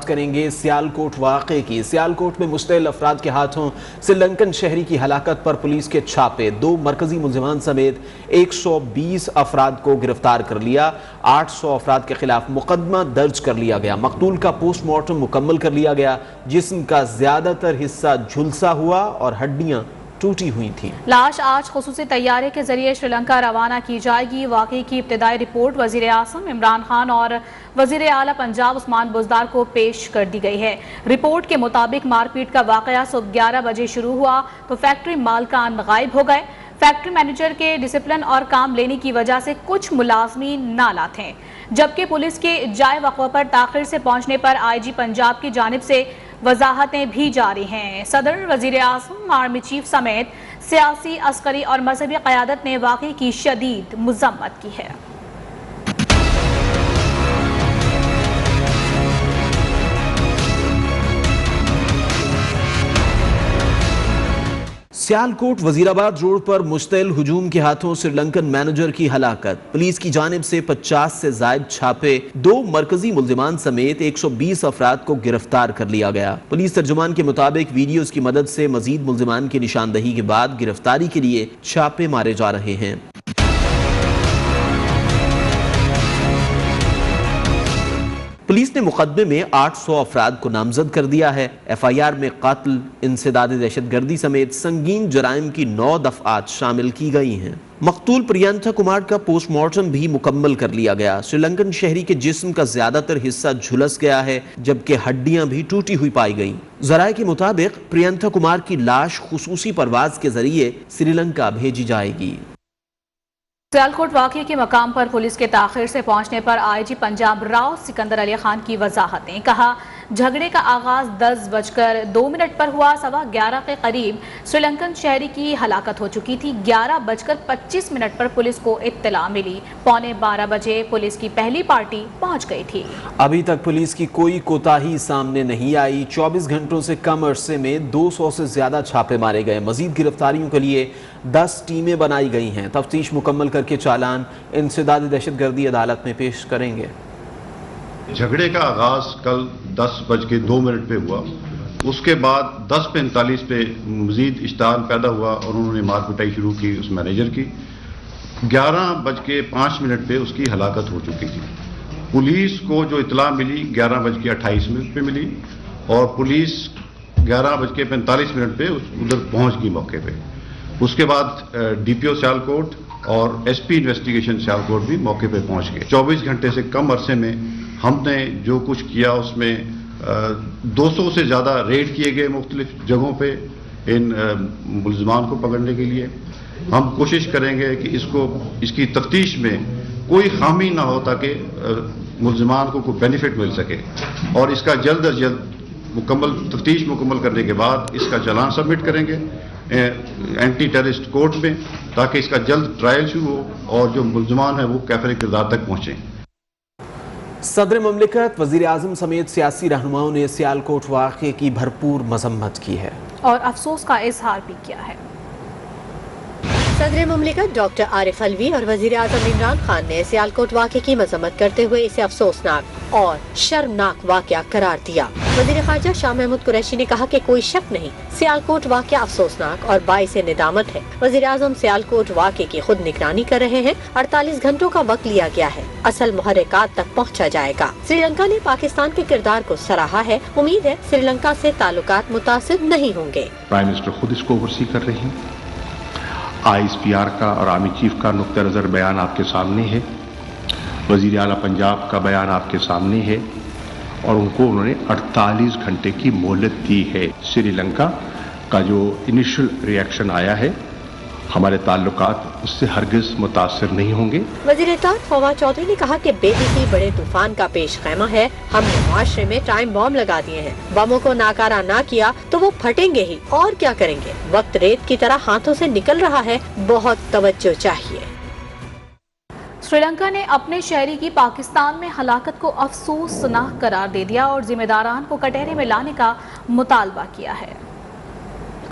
کریں گے سیالکوٹ واقعے کی۔ سیالکوٹ میں مشتعل افراد کے ہاتھوں سری لنکن شہری کی ہلاکت پر پولیس کے چھاپے، 2 مرکزی ملزمان سمیت 120 افراد کو گرفتار کر لیا، 800 افراد کے خلاف مقدمہ درج کر لیا گیا۔ مقتول کا پوسٹ مارٹم مکمل کر لیا گیا، جسم کا زیادہ تر حصہ جھلسا ہوا اور ہڈیاں ٹوٹی ہوئی تھیں۔ لاش آج خصوصی طیارے کے ذریعے سری لنکا روانہ کی جائے گی۔ واقعے کی ابتدائی رپورٹ وزیر اعظم عمران خان اور وزیر اعلیٰ پنجاب عثمان بزدار کو پیش کر دی گئی ہے۔ رپورٹ کے مطابق مار پیٹ کا واقعہ صبح 11 بجے شروع ہوا تو فیکٹری مالکان غائب ہو گئے۔ فیکٹری مینیجر کے ڈسپلن اور کام لینے کی وجہ سے کچھ ملازمین نالاں تھے، جبکہ پولیس کے جائے وقوع پر تاخیر سے پہنچنے پر آئی جی پنجاب کی جانب سے وضاحتیں بھی جاری ہیں۔ صدر، وزیر اعظم، آرمی چیف سمیت سیاسی، عسکری اور مذہبی قیادت نے واقعے کی شدید مذمت کی ہے۔ سیالکوٹ وزیرآباد روڈ پر مشتعل ہجوم کے ہاتھوں سری لنکن مینیجر کی ہلاکت، پولیس کی جانب سے 50 سے زائد چھاپے، 2 مرکزی ملزمان سمیت 120 افراد کو گرفتار کر لیا گیا۔ پولیس ترجمان کے مطابق ویڈیوز کی مدد سے مزید ملزمان کی نشاندہی کے بعد گرفتاری کے لیے چھاپے مارے جا رہے ہیں۔ پولیس نے مقدمے میں 800 افراد کو نامزد کر دیا ہے۔ ایف آئی آر میں قتل، انسداد دہشت گردی سمیت سنگین جرائم کی 9 دفعات شامل کی گئی ہیں۔ مقتول پرینتھا کمار کا پوسٹ مارٹم بھی مکمل کر لیا گیا۔ سری لنکن شہری کے جسم کا زیادہ تر حصہ جھلس گیا ہے، جبکہ ہڈیاں بھی ٹوٹی ہوئی پائی گئیں۔ ذرائع کے مطابق پرینتھا کمار کی لاش خصوصی پرواز کے ذریعے سری لنکا بھیجی جائے گی۔ سیالکوٹ واقعے کے مقام پر پولیس کے تاخیر سے پہنچنے پر آئی جی پنجاب راؤ سکندر علی خان کی وضاحتیں۔ کہا، جھگڑے کا آغاز 10:02 پر ہوا، 11:15 کے قریب سری لنکن شہری کی ہلاکت ہو چکی تھی۔ 11:25 پر پولیس کو اطلاع ملی، 11:15 بجے پولیس کی پہلی پارٹی پہنچ گئی تھی۔ ابھی تک پولیس کی کوئی کوتاہی سامنے نہیں آئی۔ 24 گھنٹوں سے کم عرصے میں 200 سے زیادہ چھاپے مارے گئے۔ مزید گرفتاریوں کے لیے 10 ٹیمیں بنائی گئی ہیں۔ تفتیش مکمل کر کے چالان انسداد دہشت گردی عدالت میں پیش کریں گے۔ جھگڑے کا آغاز کل 10:02 پہ ہوا، اس کے بعد 10:45 پہ مزید اشتعال پیدا ہوا اور انہوں نے مار پٹائی شروع کی اس مینیجر کی۔ 11:05 پہ اس کی ہلاکت ہو چکی تھی۔ پولیس کو جو اطلاع ملی 11:28 پہ ملی اور پولیس 11:45 پہ ادھر پہنچ گئی موقع پہ۔ اس کے بعد ڈی پی او سیالکوٹ اور ایس پی انویسٹیگیشن سیالکوٹ بھی موقع پہ پہنچ گئے۔ 24 گھنٹے سے کم عرصے میں ہم نے جو کچھ کیا اس میں 200 سے زیادہ ریڈ کیے گئے مختلف جگہوں پہ ان ملزمان کو پکڑنے کے لیے۔ ہم کوشش کریں گے کہ اس کی تفتیش میں کوئی خامی نہ ہو تاکہ ملزمان کو کوئی بینیفٹ مل سکے، اور اس کا جلد از جلد تفتیش مکمل کرنے کے بعد اس کا چالان سبمٹ کریں گے اینٹی ٹیررسٹ کورٹ میں، تاکہ اس کا جلد ٹرائل شروع ہو اور جو ملزمان ہیں وہ کیفر کردار تک پہنچیں۔ صدر مملکت، وزیر اعظم سمیت سیاسی رہنماؤں نے سیالکوٹ واقعے کی بھرپور مذمت کی ہے اور افسوس کا اظہار بھی کیا ہے۔ صدر مملکت ڈاکٹر عارف علوی اور وزیر اعظم عمران خان نے سیالکوٹ واقعے کی مذمت کرتے ہوئے اسے افسوسناک اور شرمناک واقعہ قرار دیا۔ وزیر خارجہ شاہ محمود قریشی نے کہا کہ کوئی شک نہیں، سیالکوٹ واقعہ افسوسناک اور باعث ندامت ہے۔ وزیر اعظم سیالکوٹ واقعے کی خود نگرانی کر رہے ہیں، 48 گھنٹوں کا وقت لیا گیا ہے، اصل محرکات تک پہنچا جائے گا۔ سری لنکا نے پاکستان کے کردار کو سراہا ہے، امید ہے سری لنکا سے تعلقات متاثر نہیں ہوں گے۔ پرائم منسٹر خود اس کو اوورسی کر رہے ہیں، آئی ایس پی آر کا اور آرمی چیف کا نقطہ نظر بیان آپ کے سامنے ہے، وزیر اعلیٰ پنجاب کا بیان آپ کے سامنے ہے، اور ان کو انہوں نے 48 گھنٹے کی مہلت دی ہے۔ سری لنکا کا جو انیشل ریئیکشن آیا ہے، ہمارے تعلقات اس سے ہرگز متاثر نہیں ہوں گے۔ وزیر اطلاعات فواد چودھری نے کہا کہ بے حسی بڑے طوفان کا پیش خیمہ ہے، ہم نے معاشرے میں ٹائم بم لگا دیے ہیں، بموں کو ناکارہ نہ کیا تو وہ پھٹیں گے ہی، اور کیا کریں گے، وقت ریت کی طرح ہاتھوں سے نکل رہا ہے، بہت توجہ چاہیے۔ سری لنکا نے اپنے شہری کی پاکستان میں ہلاکت کو افسوسناک قرار دے دیا اور ذمہ داران کو کٹہرے میں لانے کا مطالبہ کیا ہے۔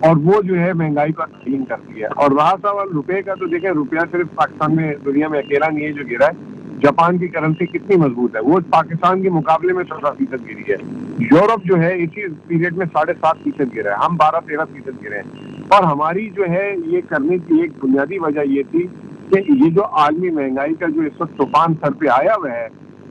اور وہ جو ہے مہنگائی کو تسلیم کرتی ہے. اور رہا سوال روپے کا، تو دیکھیں روپیہ صرف پاکستان میں دنیا میں اکیلا نہیں ہے جو گرا ہے. جاپان کی کرنسی کتنی مضبوط ہے، وہ پاکستان کے مقابلے میں 14% گری ہے. یورپ جو ہے اسی پیریڈ میں 7.5% گرا ہے، ہم 12-13% گرے ہیں. اور ہماری جو ہے یہ کرنے کی ایک بنیادی وجہ یہ تھی کہ یہ جو عالمی مہنگائی کا جو اس وقت طوفان سر پہ آیا ہوا ہے،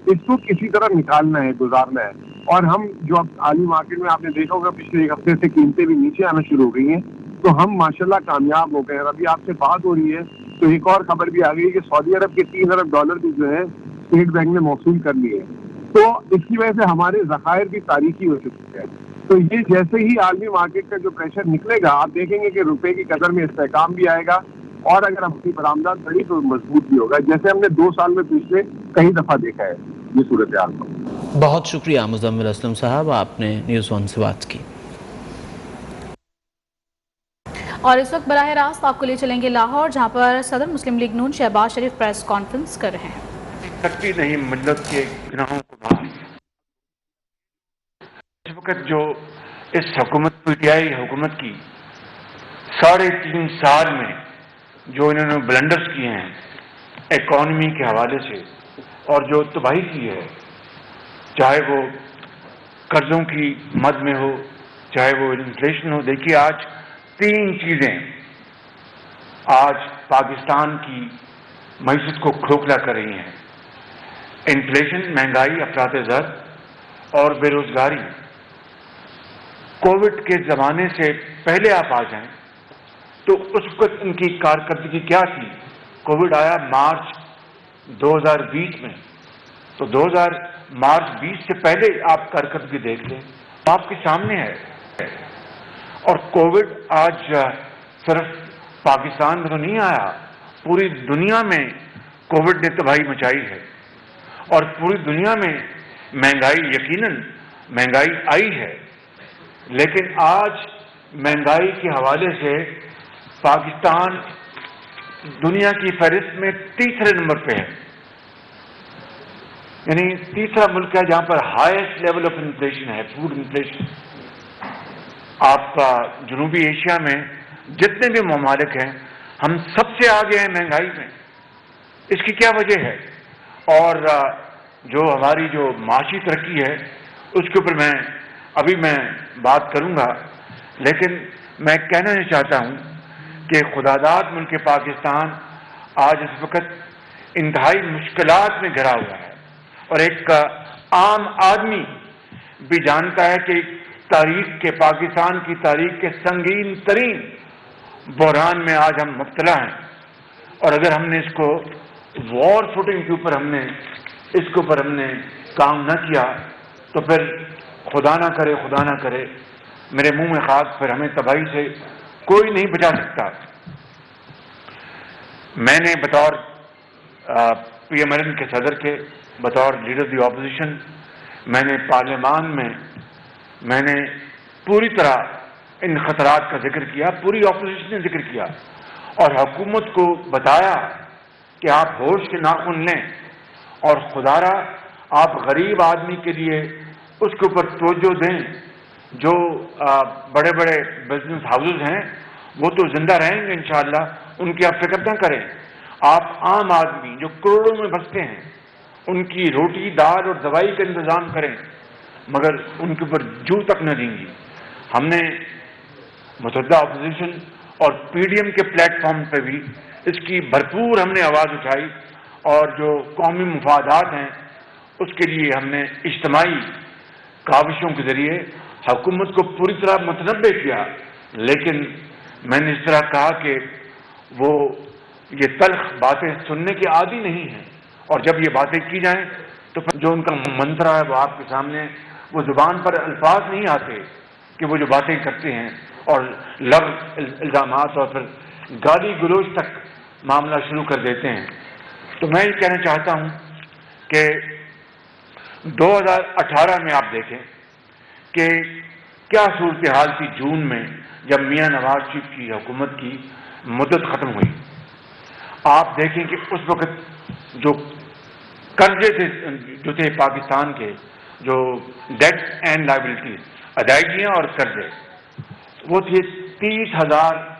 اس کو کسی طرح نکالنا ہے، گزارنا ہے. اور ہم جو اب عالمی مارکیٹ میں آپ نے دیکھا ہوگا پچھلے ایک ہفتے سے قیمتیں بھی نیچے آنا شروع ہو گئی ہیں، تو ہم ماشاءاللہ کامیاب ہو گئے ہیں. ابھی آپ سے بات ہو رہی ہے تو ایک اور خبر بھی آ گئی کہ سعودی عرب کے $3 ارب بھی جو ہے اسٹیٹ بینک نے موصول کر لیے. تو اس کی وجہ سے ہمارے ذخائر بھی تاریخی ہو چکی ہے. تو یہ جیسے ہی عالمی مارکیٹ کا جو پریشر نکلے گا، آپ دیکھیں گے کہ روپے کی قدر میں استحکام بھی آئے گا، اور اگر ہم اپنی برآمدات بڑھی تو مضبوط بھی ہوگا، جیسے ہم نے 2 سال میں پچھلے کئی دفعہ دیکھا ہے یہ صورتحال کو. بہت شکریہ مزمل اسلم صاحب، آپ نے نیوز ون سے بات کی. اور اس وقت براہ راست آپ کو لے چلیں گے لاہور، جہاں پر صدر مسلم لیگ نون شہباز شریف پریس کانفرنس کر رہے ہیں. سکتی نہیں ملت کے گناہوں کو معاف. اس وقت جو اس حکومت پی ٹی آئی حکومت کی 3.5 سال میں جو انہوں نے بلنڈرز کیے ہیں اکانومی کے حوالے سے، اور جو تباہی کی ہے، چاہے وہ قرضوں کی مد میں ہو، چاہے وہ انفلیشن ہو. دیکھیے آج 3 چیزیں آج پاکستان کی معیشت کو کھوکھلا کر رہی ہیں: انفلیشن، مہنگائی، افراط زر اور بے روزگاری. کووڈ کے زمانے سے پہلے آپ آ جائیں تو اس وقت ان کی کارکردگی کیا تھی. کووڈ آیا مارچ 2020 میں، تو مارچ 20 سے پہلے آپ کارکردگی دیکھ لیں، آپ کے سامنے ہے. اور کووڈ آج صرف پاکستان میں تو نہیں آیا، پوری دنیا میں کووڈ نے تباہی مچائی ہے. اور پوری دنیا میں مہنگائی، یقیناً مہنگائی آئی ہے، لیکن آج مہنگائی کے حوالے سے پاکستان دنیا کی فہرست میں 3رے نمبر پہ ہے. یعنی 3را ملک ہے جہاں پر ہائیسٹ لیول آف انفلیشن ہے، فوڈ انفلیشن. آپ جنوبی ایشیا میں جتنے بھی ممالک ہیں، ہم سب سے آگے ہیں مہنگائی میں. اس کی کیا وجہ ہے؟ اور جو ہماری جو معاشی ترقی ہے اس کے اوپر میں بات کروں گا، لیکن میں کہنا نہیں چاہتا ہوں کہ خداداد ملک پاکستان آج اس وقت انتہائی مشکلات میں گھرا ہوا ہے. اور ایک عام آدمی بھی جانتا ہے کہ پاکستان کی تاریخ کے سنگین ترین بحران میں آج ہم مبتلا ہیں. اور اگر ہم نے اس کو وار فوٹنگ کے اوپر ہم نے کام نہ کیا تو پھر خدا نہ کرے میرے منہ میں خاک، پھر ہمیں تباہی سے کوئی نہیں بچا سکتا. میں نے بطور پی ایم ایل این کے صدر کے، بطور لیڈر دی اپوزیشن، میں نے پارلیمان میں نے پوری طرح ان خطرات کا ذکر کیا، پوری اپوزیشن نے ذکر کیا، اور حکومت کو بتایا کہ آپ ہوش کے ناخن لیں اور خدارا آپ غریب آدمی کے لیے اس کے اوپر توجہ دیں. جو بڑے بڑے بزنس ہاؤسز ہیں وہ تو زندہ رہیں گے انشاءاللہ، ان کی آپ فکر نہ کریں. آپ عام آدمی جو کروڑوں میں بستے ہیں ان کی روٹی دال اور دوائی کا انتظام کریں، مگر ان کے اوپر جو تک نہ دیں گی. ہم نے متحدہ اپوزیشن اور پی ڈی ایم کے پلیٹ فارم پہ بھی اس کی بھرپور ہم نے آواز اٹھائی، اور جو قومی مفادات ہیں اس کے لیے ہم نے اجتماعی کاوشوں کے ذریعے حکومت کو پوری طرح متنبع کیا. لیکن میں نے اس طرح کہا کہ وہ یہ تلخ باتیں سننے کے عادی نہیں ہیں، اور جب یہ باتیں کی جائیں تو پھر جو ان کا منترا ہے وہ آپ کے سامنے، وہ زبان پر الفاظ نہیں آتے کہ وہ جو باتیں کرتے ہیں، اور لفظ الزامات اور پھر گالی گلوچ تک معاملہ شروع کر دیتے ہیں. تو میں یہ کہنا چاہتا ہوں کہ 2018 میں آپ دیکھیں کہ کیا صورتحال تھی جون میں جب میاں نواز شریف کی حکومت کی مدت ختم ہوئی. آپ دیکھیں کہ اس وقت جو قرضے تھے پاکستان کے، جو ڈیٹ اینڈ لائبلٹیز، ادائیگیاں اور قرضے، وہ تھے 30,000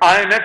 IMF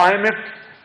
IMF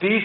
30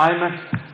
IMF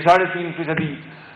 3.5%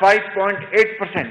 5.8%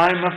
IMF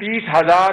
30,000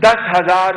10,000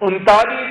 39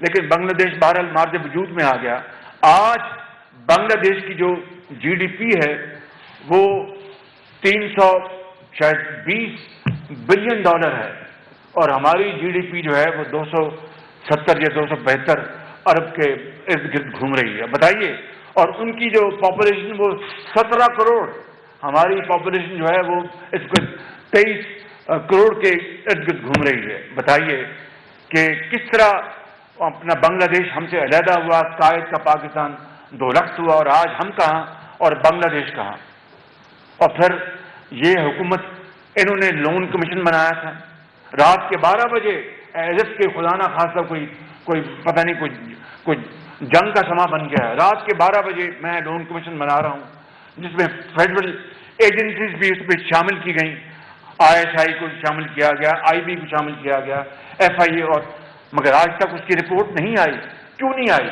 لیکن بنگلہ دیش بہرحال مارج وجود میں آ گیا. آج بنگلہ دیش کی جو جی ڈی پی ہے وہ 320 بلین ڈالر ہے اور ہماری جی ڈی پی جو ہے وہ 270 یا 272 ارب کے ارد گرد گھوم رہی ہے. بتائیے. اور ان کی جو پاپولیشن وہ 17 کروڑ, ہماری پاپولیشن جو ہے وہ اس کو 23 کروڑ کے ارد گرد گھوم رہی ہے. بتائیے کہ کس طرح اپنا بنگلہ دیش ہم سے علیحدہ ہوا, قائد کا پاکستان دو لخت ہوا, اور آج ہم کہاں اور بنگلہ دیش کہاں. اور پھر یہ حکومت انہوں نے لون کمیشن بنایا تھا رات کے 12 بجے, ایز اف کے خدا نہ خاصہ کوئی پتہ نہیں کوئی جنگ کا سما بن گیا ہے. رات کے 12 بجے میں لون کمیشن بنا رہا ہوں جس میں فیڈرل ایجنسیز بھی اس میں شامل کی گئیں, ISI کو شامل کیا گیا, IB کو شامل کیا گیا, FIA, اور مگر آج تک اس کی رپورٹ نہیں آئی. کیوں نہیں آئی؟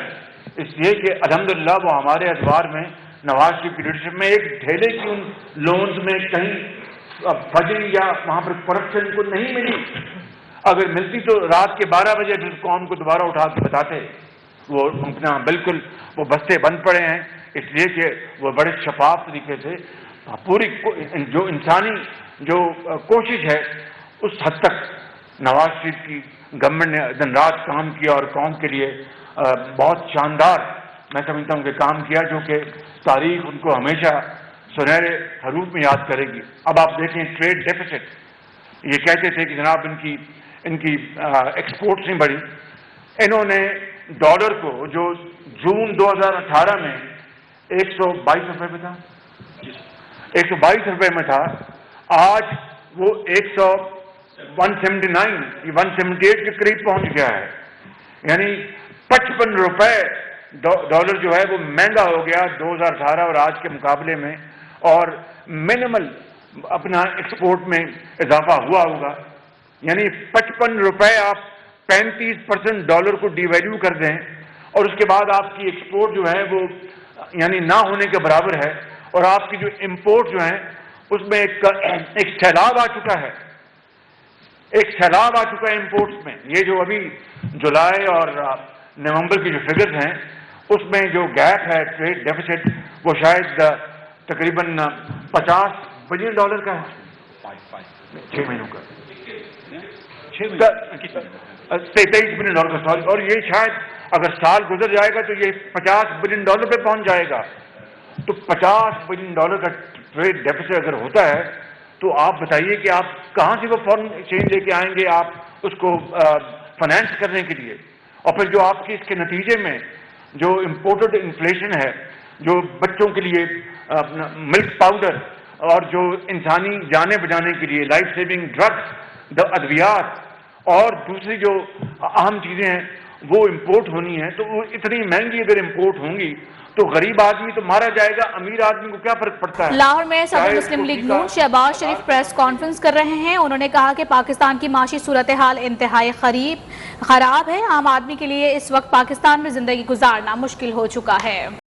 اس لیے کہ الحمدللہ وہ ہمارے ادوار میں نواز شریف کی لیڈرشپ میں ایک ڈھیلے کی ان لونز میں کہیں فجری یا وہاں پر کرپشن کو نہیں ملی. اگر ملتی تو رات کے 12 بجے پھر قوم کو دوبارہ اٹھا کے بتاتے. وہ اپنا بالکل وہ بستے بند پڑے ہیں, اس لیے کہ وہ بڑے شفاف طریقے سے پوری جو انسانی جو کوشش ہے اس حد تک نواز شریف کی گورنمنٹ نے دن رات کام کیا اور قوم کے لیے بہت شاندار میں سمجھتا ہوں کہ کام کیا, جو کہ تاریخ ان کو ہمیشہ سنہرے حروف میں یاد کرے گی. اب آپ دیکھیں ٹریڈ ڈیفیسٹ, یہ کہتے تھے کہ جناب ان کی ایکسپورٹس نہیں بڑھی. انہوں نے ڈالر کو جو جون 2018 میں 122 روپے میں تھا, 122 روپے میں تھا, آج وہ 179 178 کے قریب پہنچ گیا ہے. یعنی 55 روپے ڈالر جو ہے وہ مہنگا ہو گیا 2018 اور آج کے مقابلے میں, اور منیمل اپنا ایکسپورٹ میں اضافہ ہوا ہوگا. یعنی 55 روپے آپ 35% ڈالر کو ڈی ویلیو کر دیں اور اس کے بعد آپ کی ایکسپورٹ جو ہے وہ یعنی نہ ہونے کے برابر ہے, اور آپ کی جو امپورٹ جو ہیں اس میں ایک سیلاب آ چکا ہے, ایک سیلاب آ چکا ہے امپورٹس میں. یہ جو ابھی جولائی اور نومبر کی جو فگرز ہیں اس میں جو گیپ ہے ٹریڈ ڈیفیسٹ وہ شاید تقریباً 50 بلین ڈالر کا ہے 6 مہینوں کا, 23 بلین ڈالر کا سوری. اور یہ شاید اگر سال گزر جائے گا تو یہ 50 بلین ڈالر پہ پہنچ جائے گا. تو 50 بلین ڈالر کا ٹریڈ ڈیفیسٹ اگر ہوتا ہے تو آپ بتائیے کہ آپ کہاں سے وہ فورن ایکسچینج لے کے آئیں گے آپ اس کو فائنینس کرنے کے لیے. اور پھر جو آپ کی اس کے نتیجے میں جو امپورٹڈ انفلیشن ہے, جو بچوں کے لیے ملک پاؤڈر اور جو انسانی جانیں بچانے کے لیے لائف سیونگ ڈرگس, ادویات اور دوسری جو اہم چیزیں ہیں وہ امپورٹ ہونی ہیں, تو وہ اتنی مہنگی اگر امپورٹ ہوں گی تو غریب آدمی تو مارا جائے گا, امیر آدمی کو کیا فرق پڑتا ہے. لاہور میں صدر مسلم لیگ نون شہباز شریف پریس کانفرنس کر رہے ہیں. انہوں نے کہا کہ پاکستان کی معاشی صورتحال انتہائی خراب ہے. عام آدمی کے لیے اس وقت پاکستان میں زندگی گزارنا مشکل ہو چکا ہے.